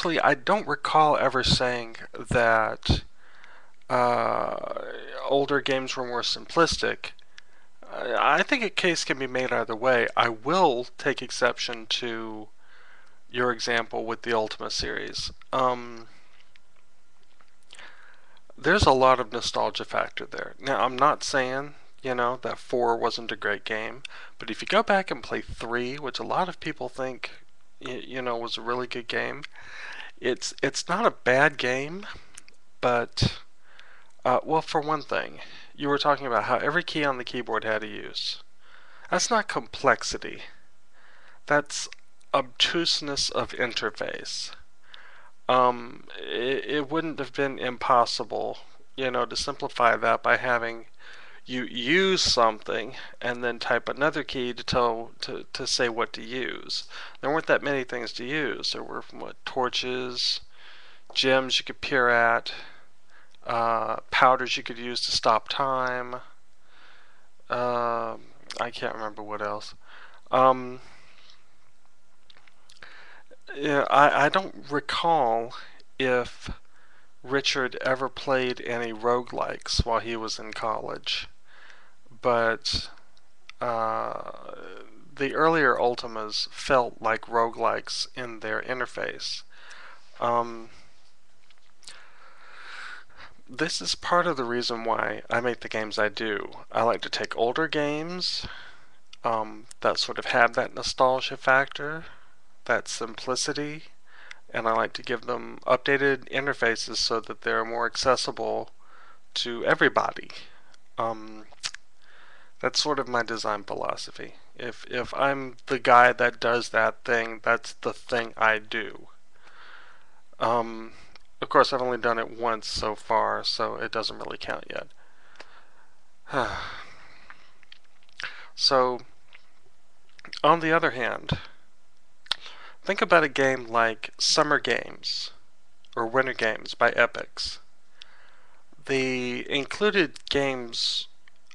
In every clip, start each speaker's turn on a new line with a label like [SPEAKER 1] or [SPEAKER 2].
[SPEAKER 1] Actually, I don't recall ever saying that uh, older games were more simplistic. I think a case can be made either way. I will take exception to your example with the Ultima series. There's a lot of nostalgia factor there. Now, I'm not saying, that 4 wasn't a great game, but if you go back and play 3, which a lot of people think, was a really good game, it's not a bad game, but well, for one thing, you were talking about how every key on the keyboard had a use. That's not complexity. That's obtuseness of interface. It wouldn't have been impossible, to simplify that by having you use something and then type another key to to say what to use. There weren't that many things to use. There were torches, gems you could peer at, powders you could use to stop time. Uh, I can't remember what else. Um, yeah, I don't recall if Richard ever played any roguelikes while he was in college, but uh, the earlier Ultimas felt like roguelikes in their interface. Um, this is part of the reason why I make the games I do. I like to take older games that sort of have that nostalgia factor, that simplicity, and I like to give them updated interfaces so that they're more accessible to everybody. Um, that's sort of my design philosophy. If I'm the guy that does that thing, that's the thing I do. Um, of course, I've only done it once so far, so it doesn't really count yet. So, on the other hand, think about a game like Summer Games or Winter Games by Epix. The included games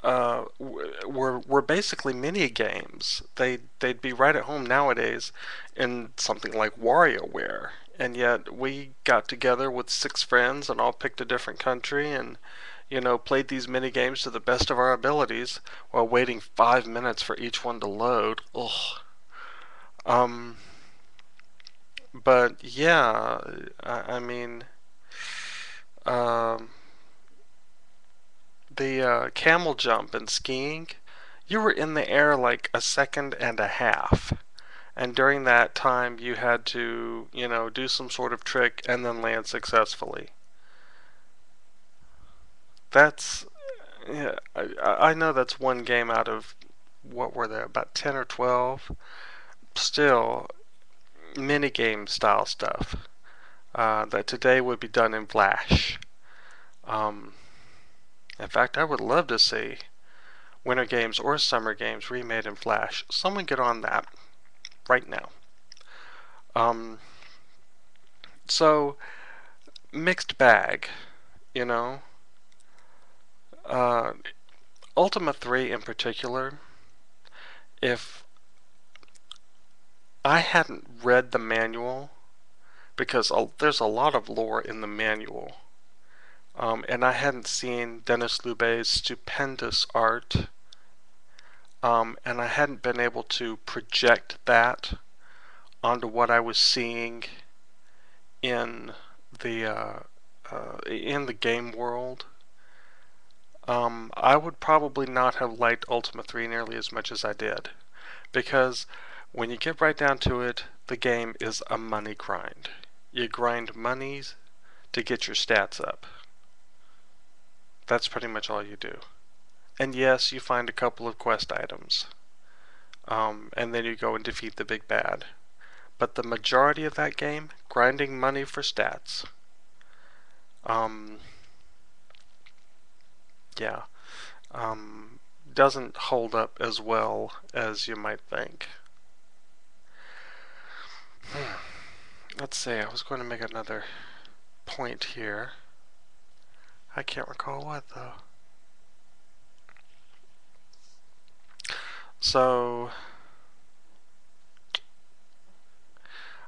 [SPEAKER 1] were basically mini games. They'd be right at home nowadays in something like WarioWare, and yet we got together with 6 friends and all picked a different country and played these mini games to the best of our abilities while waiting 5 minutes for each one to load. Ugh. Um, but yeah, I mean, um, the camel jump and skiing, you were in the air like a second and a half. And during that time, you had to, do some sort of trick and then land successfully. That's, yeah, I know that's one game out of, what were there, about 10 or 12? Still, minigame style stuff that today would be done in Flash. Um, in fact, I would love to see Winter Games or Summer Games remade in Flash. Someone get on that right now. Um, so, mixed bag, you know. Uh, Ultima 3 in particular, if I hadn't read the manual, because there's a lot of lore in the manual, and I hadn't seen Denis Loubet's stupendous art, and I hadn't been able to project that onto what I was seeing in the game world. I would probably not have liked Ultima 3 nearly as much as I did, because when you get right down to it, the game is a money grind. You grind monies to get your stats up. That's pretty much all you do. And yes, you find a couple of quest items, and then you go and defeat the big bad. But the majority of that game, grinding money for stats. Um, yeah, doesn't hold up as well as you might think. Let's see, I was going to make another point here. I can't recall what though. So,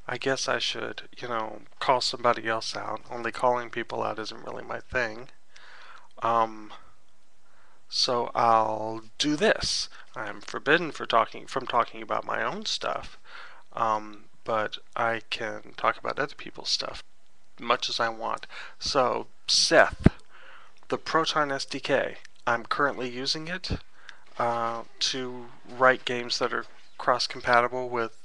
[SPEAKER 1] I guess I should, call somebody else out. Only calling people out isn't really my thing. So I'll do this. I'm forbidden from talking about my own stuff, but I can talk about other people's stuff much as I want. So Seth, the Proton SDK, I'm currently using it to write games that are cross-compatible with.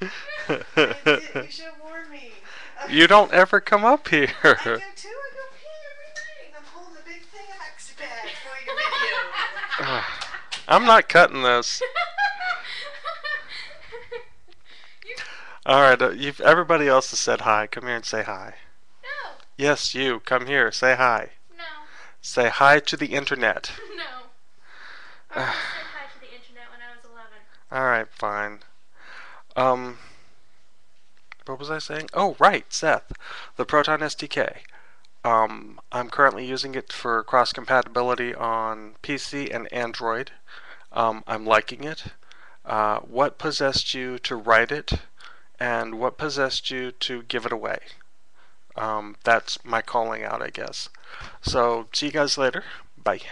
[SPEAKER 2] You should have warned me.
[SPEAKER 1] You don't ever come up here.
[SPEAKER 2] I do too. I go pee every night. I'm holding a big thing of X-Bag for your video.
[SPEAKER 1] I'm not cutting this. Alright, everybody else has said hi. Come here and say hi.
[SPEAKER 3] No.
[SPEAKER 1] Yes, you. Come here. Say hi.
[SPEAKER 3] No.
[SPEAKER 1] Say hi to the internet.
[SPEAKER 3] No. I already said hi to the internet when I was 11.
[SPEAKER 1] Alright, fine. What was I saying? Oh, right, Seth. The Proton SDK. I'm currently using it for cross-compatibility on PC and Android. I'm liking it. What possessed you to write it? And what possessed you to give it away? That's my calling out, I guess. So, see you guys later. Bye.